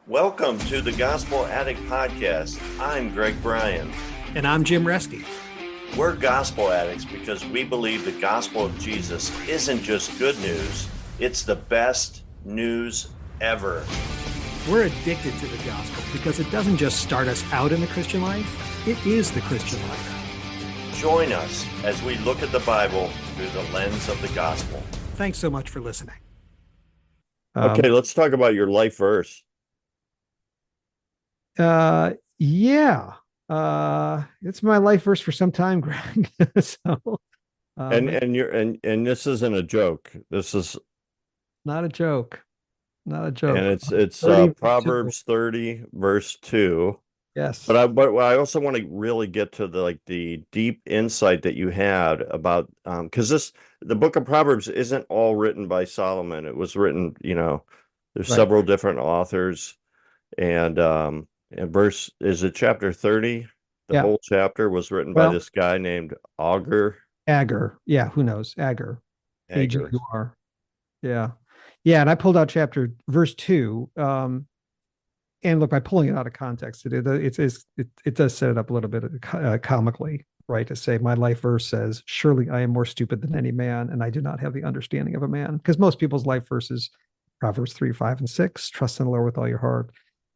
Welcome to the Gospel Addict Podcast. I'm Greg Bryan. And I'm Jim Reske. We're gospel addicts because we believe the gospel of Jesus isn't just good news, it's the best news ever. We're addicted to the gospel because it doesn't just start us out in the Christian life, it is the Christian life. Join us as we look at the Bible through the lens of the gospel. Thanks so much for listening. Okay, let's talk about your life verse. It's my life verse for some time, Greg. And this isn't a joke. This is not a joke. Not a joke. And it's Proverbs 30 verse 2. Yes. But I also want to really get to the deep insight that you had about because the book of Proverbs isn't all written by Solomon. It was written, there's several different authors, and verse, is it chapter 30? The whole chapter was written by this guy named Agur. Yeah, who knows? Agur. Agur. Yeah. Yeah, and I pulled out verse 2. And look, by pulling it out of context, it does set it up a little bit comically, right? To say, my life verse says, surely I am more stupid than any man, and I do not have the understanding of a man. Because most people's life verses, Proverbs 3, 5, and 6, trust in the Lord with all your heart.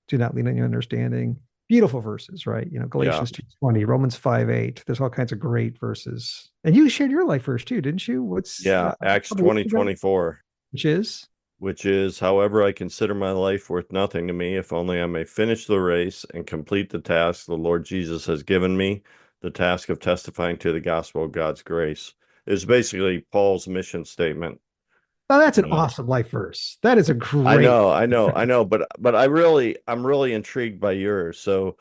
Do not lean on your understanding. Beautiful verses, right? Galatians 2:20, Romans 5:8. There's all kinds of great verses. And you shared your life verse too, didn't you? Acts 20:24. Which is, however, I consider my life worth nothing to me, if only I may finish the race and complete the task the Lord Jesus has given me, the task of testifying to the gospel of God's grace. It's basically Paul's mission statement. Oh, that's an awesome life verse. That is a great. I know, but I'm really intrigued by yours. So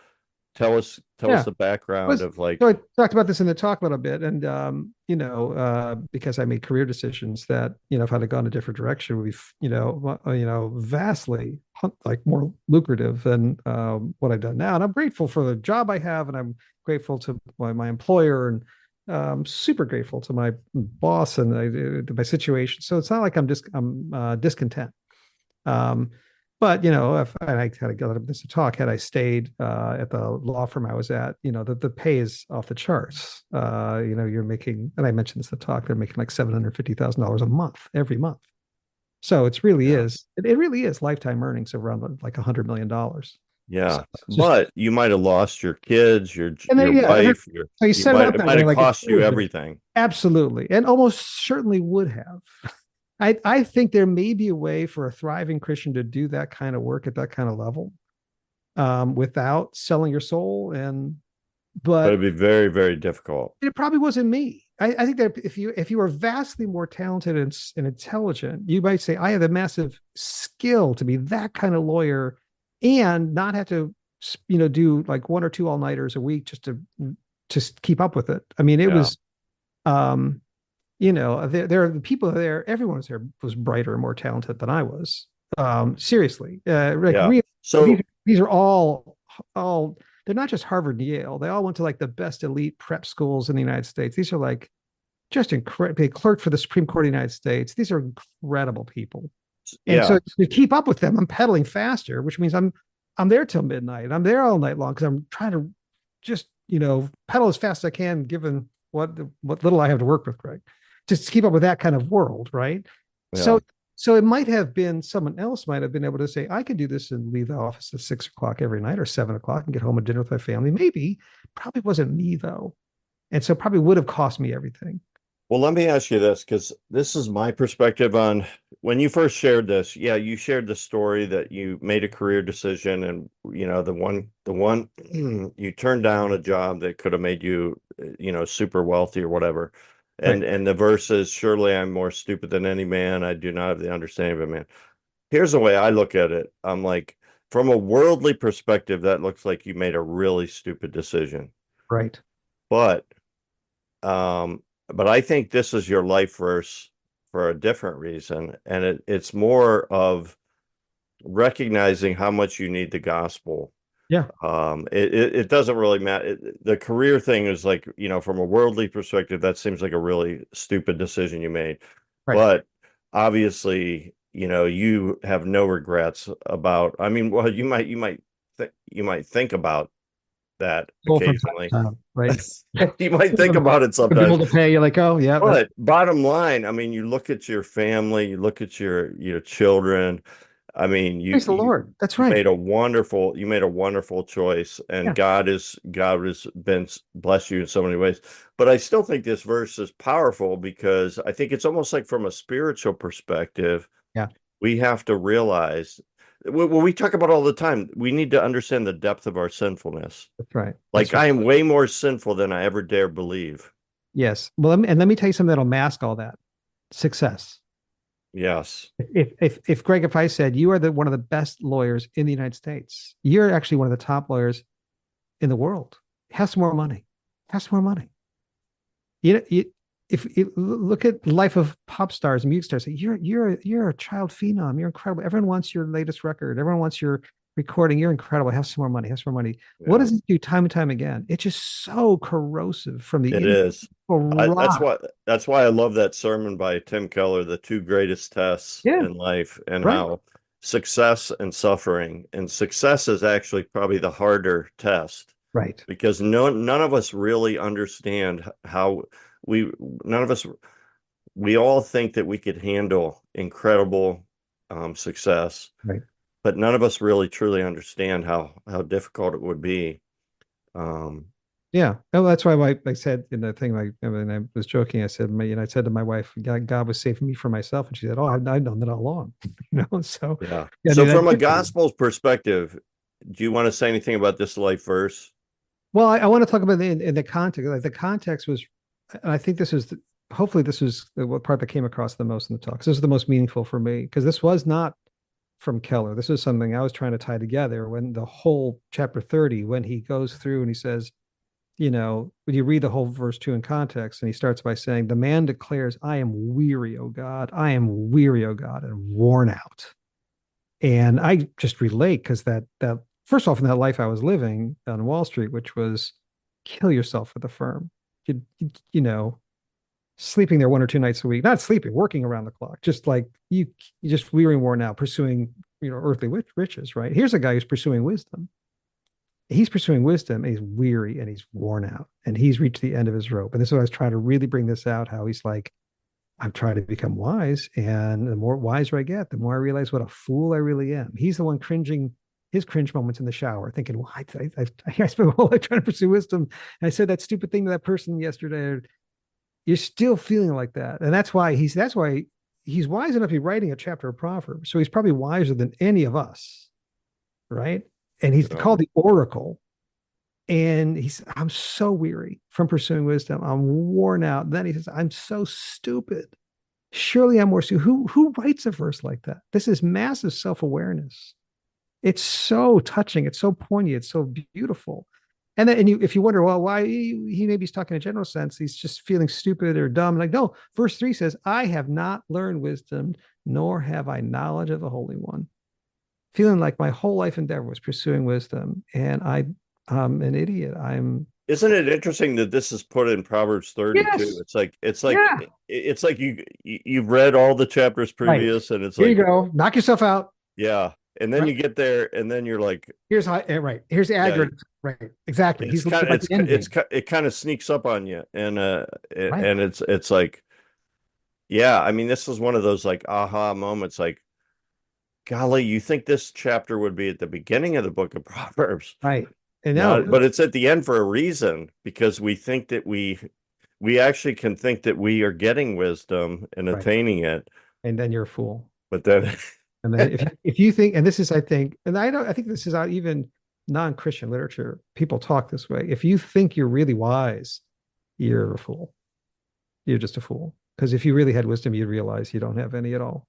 tell us the background of So I talked about this in the talk a little bit, and because I made career decisions that if I'd have gone a different direction would be vastly more lucrative than what I've done now. And I'm grateful for the job I have, and I'm grateful to my employer, and super grateful to my boss and to my situation. So it's not like I'm discontent. But if I had got this talk, had I stayed at the law firm I was at, the pay is off the charts. You're making, and I mentioned this in the talk, they're making like $750,000 a month every month. So it really is lifetime earnings of around like $100 million. Yeah, but you might have lost your kids, your wife. It might have cost you everything. Absolutely, and almost certainly would have. I think there may be a way for a thriving Christian to do that kind of work at that kind of level, without selling your soul. But it'd be very, very difficult. It probably wasn't me. I think that if you were vastly more talented and intelligent, you might say, I have a massive skill to be that kind of lawyer, and not have to, do like 1 or 2 all-nighters a week just to keep up with it. I mean, it was. There are the people there. Everyone there was brighter and more talented than I was. Seriously, so these are all. They're not just Harvard and Yale. They all went to like the best elite prep schools in the United States. These are like just incredible. They clerked for the Supreme Court of the United States. These are incredible people. And so to keep up with them, I'm pedaling faster, which means I'm there till midnight. I'm there all night long because I'm trying to just pedal as fast as I can, given what little I have to work with, Greg. Just to keep up with that kind of world, right? Yeah. So it might have been someone else might have been able to say, I can do this and leave the office at 6 o'clock every night or 7 o'clock and get home at dinner with my family. Maybe, probably wasn't me though. And so probably would have cost me everything. Well, let me ask you this, because this is my perspective on when you first shared this. Yeah, you shared the story that you made a career decision, and the one you turned down a job that could have made you, super wealthy or whatever. And the verse is, surely I'm more stupid than any man. I do not have the understanding of a man. Here's the way I look at it. I'm like, from a worldly perspective, that looks like you made a really stupid decision. Right. But I think this is your life verse for a different reason. And it's more of recognizing how much you need the gospel. Yeah. It doesn't really matter. The career thing is like, from a worldly perspective, that seems like a really stupid decision you made. Right. But obviously, you have no regrets about. I mean, well, you might think about that Full from time occasionally. to time, right? You might think about it The bill sometimes. to pay, you're like, oh yeah, that's But bottom line, I mean, you look at your family, you look at your children. I mean, praise the Lord. That's you right. made a wonderful choice, and Yeah, God has been blessed you in so many ways. But I still think this verse is powerful because I think it's almost like from a spiritual perspective, yeah, we have to realize what we talk about all the time. We need to understand the depth of our sinfulness. that's right. Like That's right. I am way more sinful than I ever dare believe. Yes. Well, let me tell you something that'll mask all that. Success. Yes. If Greg, if I said you are the one of the best lawyers in the United States, you're actually one of the top lawyers in the world. Have some more money. Have some more money. You if you look at the life of pop stars and music stars, you're a child phenom. You're incredible. Everyone wants your latest record. Everyone wants your recording. You're incredible. Have some more money. Have some more money. What Yeah. does it do time and time again? It's just so corrosive from the It inside. is. Rot. That's why I love that sermon by Tim Keller, The Two Greatest Tests Yeah. in Life, and Right. how success and suffering, and success is actually probably the harder test Right. because none of us really understand how we none of us we all think that we could handle incredible success, Right. but none of us really truly understand how difficult it would be. Um, Yeah. Oh, that's why I said in the thing, like, I mean, I was joking. I said, I said to my wife, God was saving me from myself. And she said, oh, I've known that all along, So, yeah. yeah, I So mean, that from a typically, gospel's perspective, do you want to say anything about this life verse? well, I want to talk about in the context. Like the context was, and I think this is, hopefully, this was what part that came across the most in the talk. 'Cause this is the most meaningful for me because this was not from Keller. This is something I was trying to tie together when the whole chapter 30, when he goes through and he says, when you read the whole verse 2 in context, and he starts by saying, the man declares, I am weary, O God. I am weary, O God, and worn out. And I just relate because that first off, in that life I was living on Wall Street, which was kill yourself for the firm. You know, sleeping there 1 or 2 nights a week, not sleeping, working around the clock, just like you just weary and worn out, pursuing, earthly riches, right? Here's a guy who's pursuing wisdom. He's pursuing wisdom and he's weary and he's worn out and he's reached the end of his rope. And this is what I was trying to really bring this out, how he's like, I'm trying to become wise. And the more wiser I get, the more I realize what a fool I really am. He's the one cringing, his cringe moments in the shower, thinking, well, I spent my whole life trying to pursue wisdom. And I said that stupid thing to that person yesterday. You're still feeling like that. And that's why he's wise enough to be writing a chapter of Proverbs. So he's probably wiser than any of us, right? And he's No. called the Oracle. And I'm so weary from pursuing wisdom. I'm worn out. And then he says, I'm so stupid. Surely I'm more stupid. Who writes a verse like that? This is massive self-awareness. It's so touching. It's so poignant. It's so beautiful. And then, if you wonder, well, why he maybe he's talking in a general sense, he's just feeling stupid or dumb. Like, no, verse 3 says, I have not learned wisdom, nor have I knowledge of the Holy One. Feeling like my whole life endeavor was pursuing wisdom, and I'm an idiot. Isn't it interesting that this is put in Proverbs 32? Yes, yeah, It's like you've read all the chapters right. previous, and it's Here you like, go. Knock yourself out. yeah. And then Right. you get there, and then you're like, Here's how. Right. Here's the yeah, aggregate. Right. Exactly. it's He's kind looking of like the end game. it kind of sneaks up on you, Right. and it's like, yeah. I mean, this is one of those like aha moments, like, golly, you think this chapter would be at the beginning of the book of Proverbs? Right. And No, no. but it's at the end for a reason because we think that we actually can think that we are getting wisdom and Right. attaining it, And then you're a fool. but then And then if you think, and this is, I think, and I think this is out even non-Christian literature. People talk this way. If you think you're really wise, you're a fool. You're just a fool. Because if you really had wisdom, you'd realize you don't have any at all.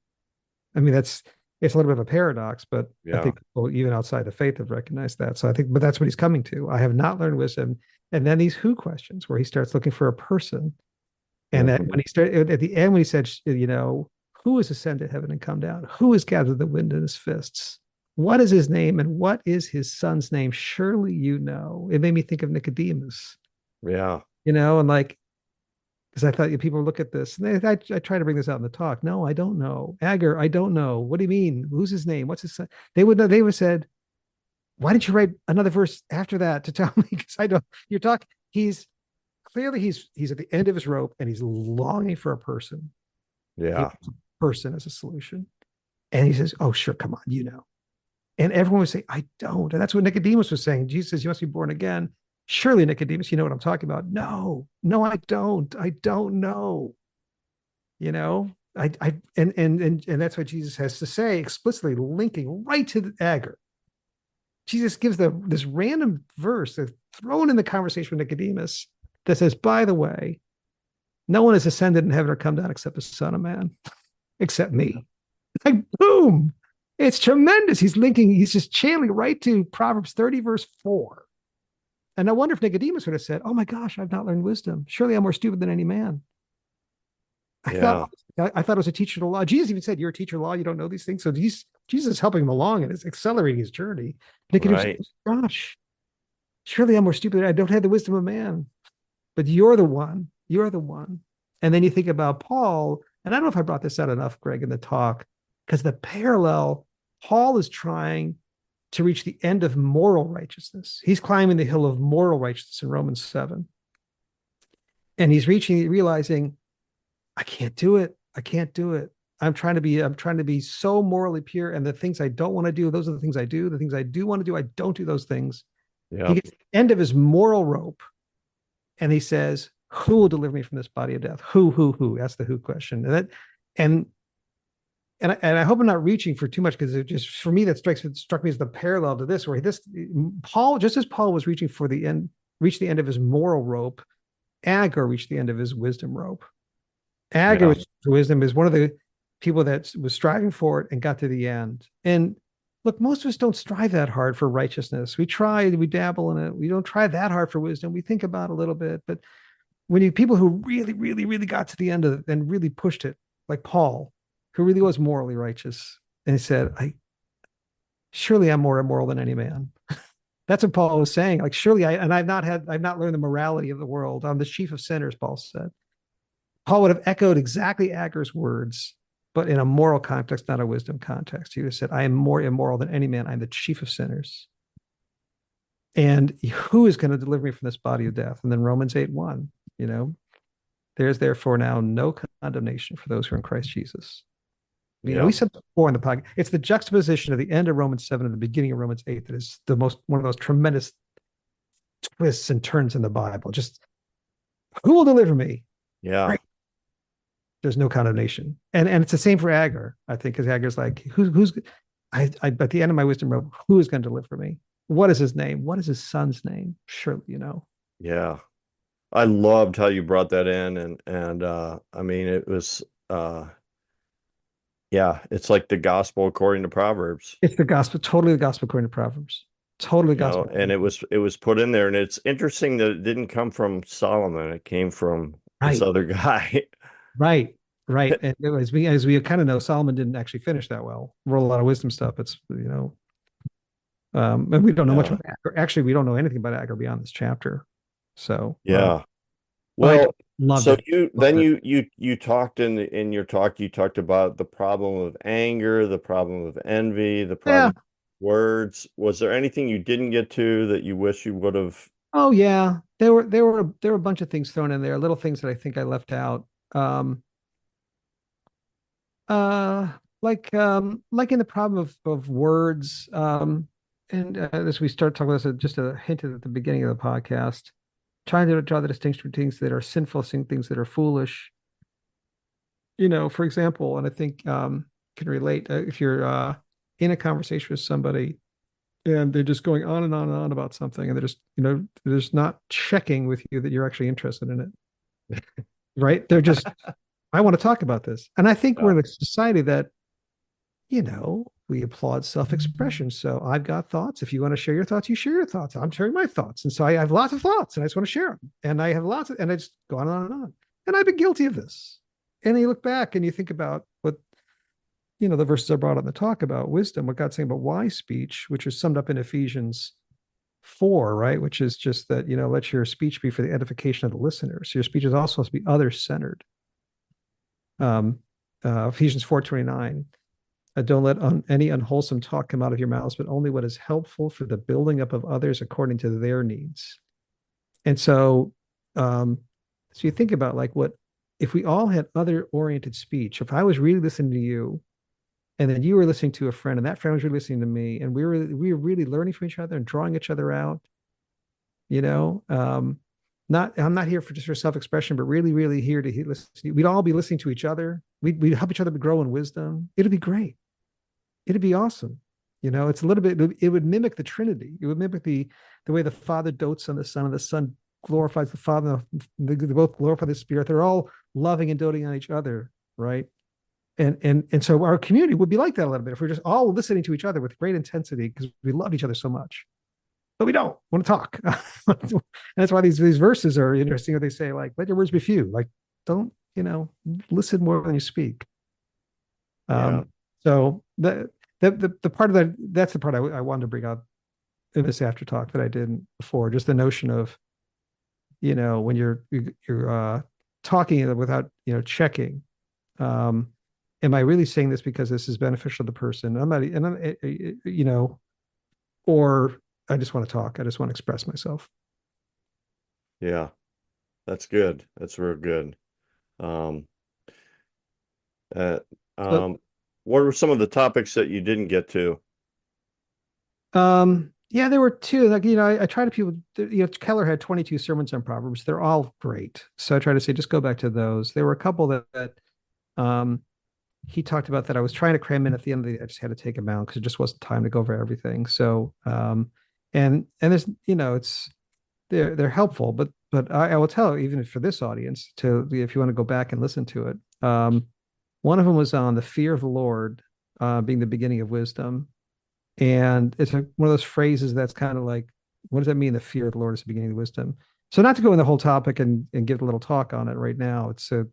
I mean, it's a little bit of a paradox, but I yeah, think people, even outside the faith, have recognized that. So I think, but that's what he's coming to. I have not learned wisdom. And then these who questions, where he starts looking for a person. And then mhm, when he started at the end, when he said, who has ascended to heaven and come down? Who has gathered the wind in his fists? What is his name and what is his son's name? Surely you know. It made me think of Nicodemus, yeah, and like because I thought people look at this and I try to bring this out in the talk. No, I don't know. Agar, I don't know. What do you mean? Who's his name? What's his son? They would know. They would have said, why didn't you write another verse after that to tell me? Because I don't. You're talking. He's clearly he's at the end of his rope and he's longing for a person. He Yeah. wants a person as a solution. And he says, oh, sure, come on, you know. And everyone would say, I don't. And that's what Nicodemus was saying. Jesus says, you must be born again. Surely, Nicodemus, you know what I'm talking about. No, no, I don't. I don't know. You know, and that's what Jesus has to say explicitly, linking right to the Agar. Jesus gives this random verse that's thrown in the conversation with Nicodemus that says, by the way, no one has ascended in heaven or come down except the Son of Man, except me. Like, boom. It's tremendous. He's just channeling right to Proverbs 30, verse 4. And I wonder if Nicodemus would have said, oh my gosh, I've not learned wisdom. Surely I'm more stupid than any man. I Yeah. thought I thought it was a teacher of the law. Jesus even said, you're a teacher of the law. You don't know these things. So Jesus is helping him along and is accelerating his journey. Nicodemus Right. said, gosh, surely I'm more stupid. I don't have the wisdom of man, but you're the one. You're the one. And then you think about Paul, and I don't know if I brought this out enough, Greg, in the talk, because the parallel, Paul is trying to reach the end of moral righteousness. He's climbing the hill of moral righteousness in Romans 7. And he's realizing, I can't do it. I can't do it. I'm trying to be so morally pure. And the things I don't want to do, those are the things I do. The things I do want to do, I don't do those things. Yeah. He gets to the end of his moral rope and he says, who will deliver me from this body of death? Who? That's the who question. And I hope I'm not reaching for too much, because it just, for me, that struck me as the parallel to this, where Paul, just as Paul was reaching for the end, reached the end of his moral rope, Agar reached the end of his wisdom rope. Agar wisdom is one of the people that was striving for it and got to the end. And look, most of us don't strive that hard for righteousness. We try, we dabble in it. We don't try that hard for wisdom. We think about it a little bit, but when you people who really, really, really got to the end of it and really pushed it, like Paul, who really was morally righteous, and he said, surely I'm more immoral than any man. That's what Paul was saying. Like, surely I've not learned the morality of the world. I'm the chief of sinners, Paul said. Paul would have echoed exactly Agar's words, but in a moral context, not a wisdom context. He would have said, I am more immoral than any man. I'm the chief of sinners. And who is going to deliver me from this body of death? And then Romans 8:1, there's therefore now no condemnation for those who are in Christ Jesus. We said before in the podcast, it's the juxtaposition of the end of Romans 7 and the beginning of Romans 8 that is one of those tremendous twists and turns in the Bible. Just, who will deliver me? Yeah. Right. There's no condemnation. And it's the same for Agar, I think, because Agar's like, who's at the end of my wisdom rope, who is going to deliver me? What is his name? What is his son's name? Surely, Yeah. I loved how you brought that in. And I mean, it was, it's like the gospel according to Proverbs. It's the gospel, totally the gospel according to Proverbs. Totally gospel. And it was put in there. And it's interesting that it didn't come from Solomon. It came from this other guy. Right. And as we kind of know, Solomon didn't actually finish that well. Wrote a lot of wisdom stuff. It's, and we don't know much about Agar. Actually, we don't know anything about Agar beyond this chapter. So, well, so it. you talked in your talk, you talked about the problem of anger, the problem of envy, the problem of words. Was there anything you didn't get to that you wish you would have? Oh yeah, there were a bunch of things thrown in there, little things that I think I left out. Like in the problem of words. And as we start talking about this, just a hint at the beginning of the podcast, trying to draw the distinction between things that are sinful, things that are foolish. For example, and I think can relate if you're in a conversation with somebody and they're just going on and on and on about something, and they're just they're just not checking with you that you're actually interested in it, right? They're just, I want to talk about this, and I think we're in a society that we applaud self-expression. So I've got thoughts. If you want to share your thoughts, you share your thoughts. I'm sharing my thoughts. And so I have lots of thoughts and I just want to share them. And I have and I just go on and on and on. And I've been guilty of this. And you look back and you think about what, the verses I brought on the talk about wisdom, what God's saying about wise speech, which is summed up in Ephesians 4, right? Which is just that, let your speech be for the edification of the listener. So your speech is also supposed to be other centered. Ephesians 4:29. Don't let any unwholesome talk come out of your mouths, but only what is helpful for the building up of others according to their needs. And so you think about like what if we all had other oriented speech. If I was really listening to you, and then you were listening to a friend, and that friend was really listening to me, and we were really learning from each other and drawing each other out. You know, not I'm not here for just for self expression, but really here to listen. We'd all be listening to each other. We'd help each other grow in wisdom. It'd be great. It'd be awesome. It's a little bit. It would mimic the Trinity. It would mimic the way the Father dotes on the Son, and the Son glorifies the Father. They both glorify the Spirit. They're all loving and doting on each other, right? And so our community would be like that a little bit if we're just all listening to each other with great intensity because we love each other so much, but we don't want to talk. And that's why these verses are interesting. They say like, "Let your words be few." Like, don't listen more than you speak. Yeah. So the part of that's the part I wanted to bring up in this after talk that I didn't before. Just the notion of when you're talking without checking. Am I really saying this because this is beneficial to the person? I'm not, and I'm, or I just want to talk. I just want to express myself. Yeah, that's good. That's real good. Um, uh, So, what were some of the topics that you didn't get to? yeah, there were two. Like, I try to people. Keller had 22 sermons on Proverbs. They're all great. So I try to say, just go back to those. There were a couple that he talked about that I was trying to cram in at the end of the day. I just had to take them out because it just wasn't time to go over everything. So, and there's, it's they're helpful, but I will tell even for this audience if you want to go back and listen to it. One of them was on the fear of the Lord being the beginning of wisdom, and it's one of those phrases that's kind of like, what does that mean? The fear of the Lord is the beginning of wisdom. So not to go in the whole topic and give a little talk on it right now. It's a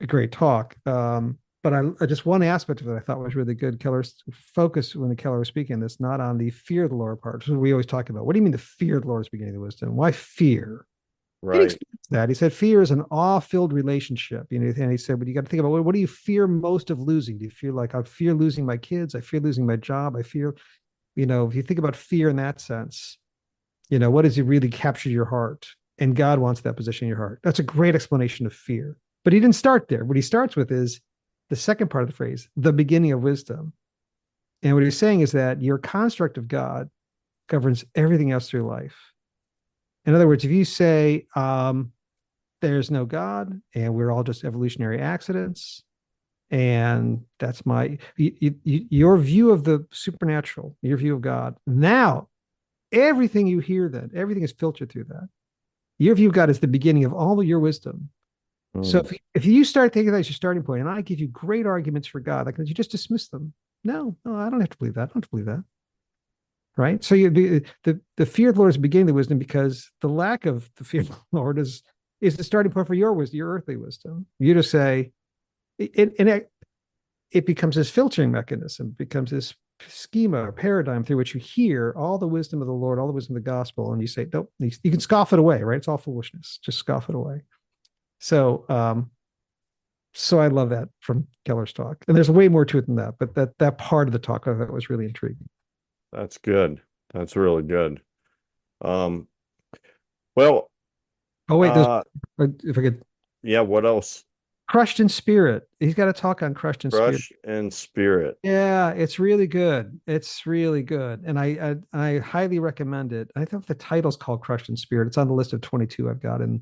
great talk. But I just one aspect of it I thought was really good. Keller's focus when the Keller was speaking this, not on the fear of the Lord part. So we always talk about what do you mean the fear of the Lord is beginning of wisdom? Why fear? He Right. explains that. He said fear is an awe-filled relationship. And he said, but you got to think about what do you fear most of losing? Do you feel like I fear losing my kids? I fear losing my job. I fear, if you think about fear in that sense, what does it really capture your heart? And God wants that position in your heart. That's a great explanation of fear. But he didn't start there. What he starts with is the second part of the phrase, the beginning of wisdom. And what he's saying is that your construct of God governs everything else through life. In other words, if you say there's no God and we're all just evolutionary accidents, and that's your view of the supernatural, your view of God. Now, everything you hear, then everything is filtered through that. Your view of God is the beginning of all of your wisdom. So if you start thinking that's your starting point, and I give you great arguments for God, like you just dismiss them. No, I don't have to believe that. I don't have to believe that. Right. So the fear of the Lord is the beginning of the wisdom because the lack of the fear of the Lord is the starting point for your wisdom, your earthly wisdom. You just say, it becomes this filtering mechanism, becomes this schema or paradigm through which you hear all the wisdom of the Lord, all the wisdom of the gospel, and you say, nope, you can scoff it away, right? It's all foolishness. Just scoff it away. So I love that from Keller's talk. And there's way more to it than that, but that part of the talk I thought was really intriguing. That's good. That's really good. Well, oh wait, if I could. Yeah, what else? Crushed in Spirit. He's got a talk on Crushed in Spirit. Crushed in Spirit. Yeah, it's really good. It's really good. And I highly recommend it. I think the title's called Crushed in Spirit. It's on the list of 22 I've got in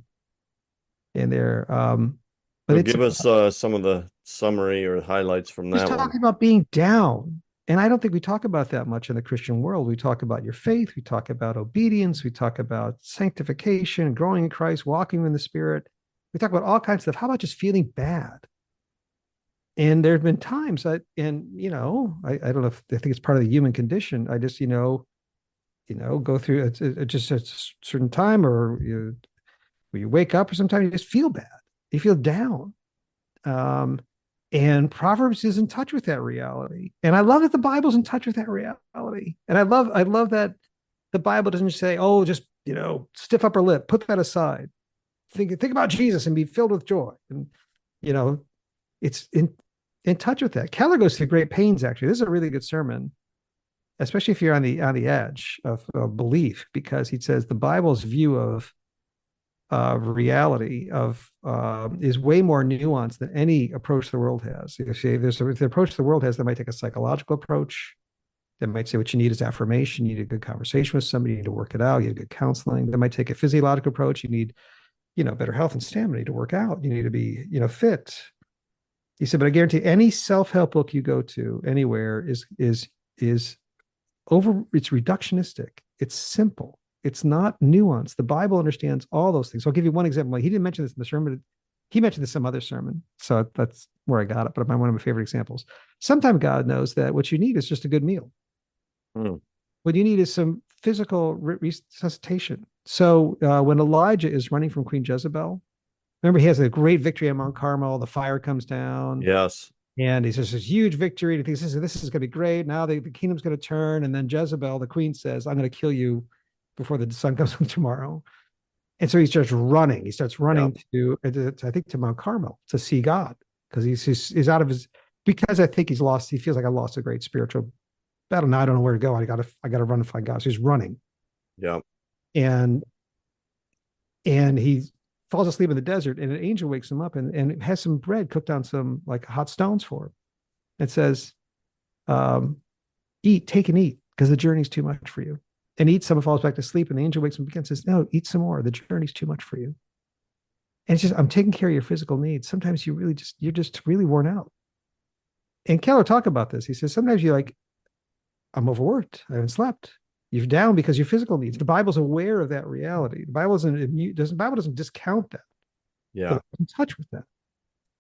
there. But give us some of the summary or highlights from that one. Talking about being down. And I don't think we talk about that much in the Christian world. We talk about your faith. We talk about obedience. We talk about sanctification, growing in Christ, walking in the Spirit. We talk about all kinds of stuff. How about just feeling bad? And there have been times I don't know if I think it's part of the human condition. I just, go through just a certain time or you wake up or sometimes you just feel bad. You feel down. And Proverbs is in touch with that reality. And I love that the Bible's in touch with that reality. And I love that The Bible doesn't say, oh, just, stiff upper lip, put that aside. Think about Jesus and be filled with joy. And, you know, it's in touch with that. Keller goes through great pains, actually. This is a really good sermon, especially if you're on the edge of belief, because he says the Bible's view of reality is way more nuanced than any approach the world has. If the approach the world has, they might take a psychological approach. They might say what you need is affirmation. You need a good conversation with somebody. You need to work it out. You need good counseling. They might take a physiological approach. You need, better health and stamina to work out. You need to be, fit. He said, but I guarantee any self-help book you go to anywhere is it's reductionistic. It's simple. It's not nuanced. The Bible understands all those things. So I'll give you one example. He didn't mention this in the sermon. He mentioned this in some other sermon. So that's where I got it. But one of my favorite examples. Sometimes God knows that what you need is just a good meal. What you need is some physical resuscitation. So when Elijah is running from Queen Jezebel, remember he has a great victory on Mount Carmel. The fire comes down. Yes. And he says this huge victory. And he thinks this is going to be great. Now the kingdom's going to turn. And then Jezebel, the queen, says, I'm going to kill you before the sun comes up tomorrow. And so he starts running. He starts running to Mount Carmel to see God, because he's out of his, because I think he's lost. He feels like I lost a great spiritual battle. Now I don't know where to go. I got to run and find God. So he's running. Yeah. And he falls asleep in the desert, and an angel wakes him up and has some bread cooked on some like hot stones for him. It says, take and eat, because the journey's too much for you. And eats some, and falls back to sleep. And the angel wakes him up again and says, no, eat some more. The journey's too much for you. And it's just, I'm taking care of your physical needs. Sometimes you're just really worn out. And Keller talked about this. He says, sometimes you're like, I'm overworked. I haven't slept. You're down because your physical needs. The Bible's aware of that reality. The Bible doesn't discount that. Yeah. But it's in touch with that.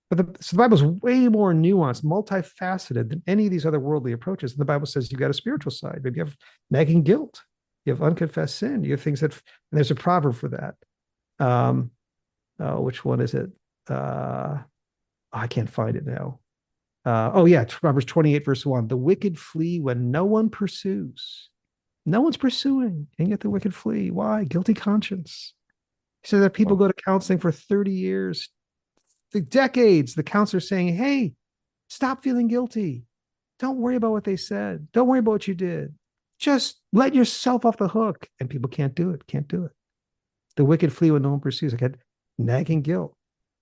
But so the Bible's way more nuanced, multifaceted than any of these other worldly approaches. And the Bible says you've got a spiritual side. Maybe you have nagging guilt. You have unconfessed sin. You have things that, and there's a proverb for that. Which one is it? I can't find it now. Proverbs 28, verse 1. The wicked flee when no one pursues. No one's pursuing, and yet the wicked flee. Why? Guilty conscience. He said that people go to counseling for 30 years, the decades. The counselor's saying, hey, stop feeling guilty. Don't worry about what they said. Don't worry about what you did. Just let yourself off the hook. And people can't do it. The wicked flee when no one pursues. I got nagging guilt.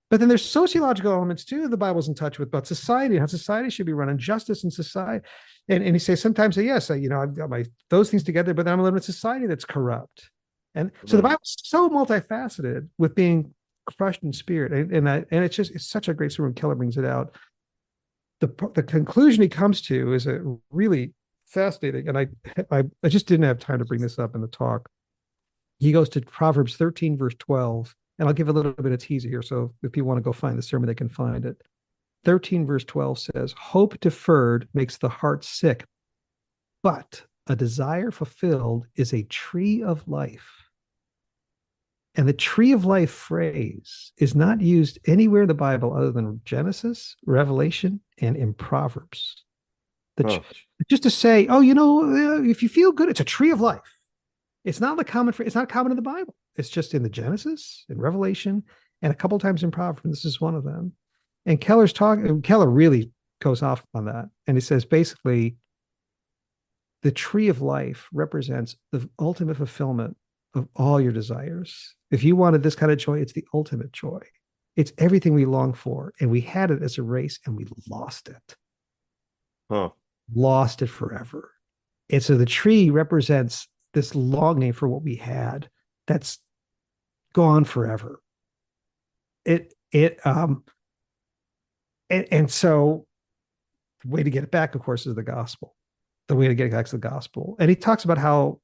But then there's sociological elements too the Bible's in touch with, about society, how society should be run, and justice in society. And he says sometimes, yes, I've got those things together, but then I'm living in a society that's corrupt. And so the Bible's so multifaceted with being crushed in spirit. And it's such a great sermon. Keller brings it out. The conclusion he comes to is a really fascinating. And I just didn't have time to bring this up in the talk. He goes to Proverbs 13, verse 12. And I'll give a little bit of teaser here. So if people want to go find the sermon, they can find it. 13 verse 12 says, hope deferred makes the heart sick, but a desire fulfilled is a tree of life. And the tree of life phrase is not used anywhere in the Bible other than Genesis, Revelation, and in Proverbs. Just to say, if you feel good, it's a tree of life. It's not common in the Bible. It's just in the Genesis, in Revelation, and a couple times in Proverbs. This is one of them. And Keller really goes off on that. And he says, basically, the tree of life represents the ultimate fulfillment of all your desires. If you wanted this kind of joy, it's the ultimate joy. It's everything we long for. And we had it as a race, and we lost it. Lost it forever. And so the tree represents this longing for what we had that's gone forever. And so the way to get it back, of course, is the gospel. The way to get it back is the gospel. And he talks about how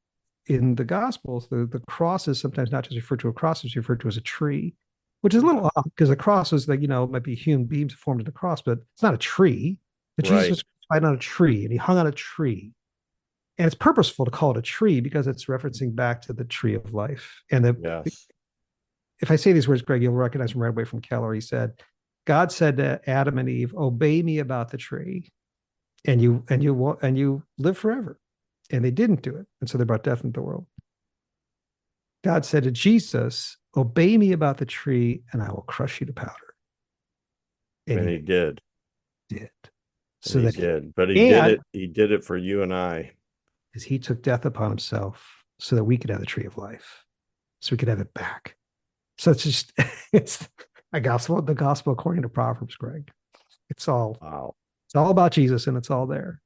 in the gospels, the cross is sometimes not just referred to a cross, it's referred to as a tree, which is a little odd because the cross is like, might be human beings formed in the cross, but it's not a tree. But Jesus was crucified on a tree, and he hung on a tree. And it's purposeful to call it a tree because it's referencing back to the tree of life. And if I say these words, Greg, you'll recognize them right away from Keller. He said, God said to Adam and Eve, obey me about the tree, and you live forever. And they didn't do it. And so they brought death into the world. God said to Jesus, obey me about the tree and I will crush you to powder. And he did. So that he did. But he did it. He did it for you and I. Because he took death upon himself so that we could have the tree of life. So we could have it back. So it's the gospel according to Proverbs, Greg. It's all about Jesus, and it's all there.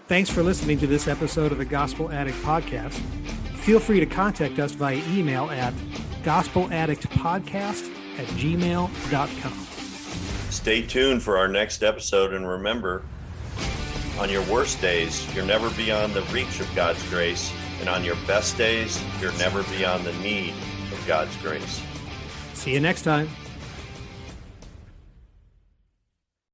Thanks for listening to this episode of the Gospel Addict Podcast. Feel free to contact us via email at gospeladdictpodcast@gmail.com. Stay tuned for our next episode, and remember, on your worst days, you're never beyond the reach of God's grace, and on your best days, you're never beyond the need of God's grace. See you next time.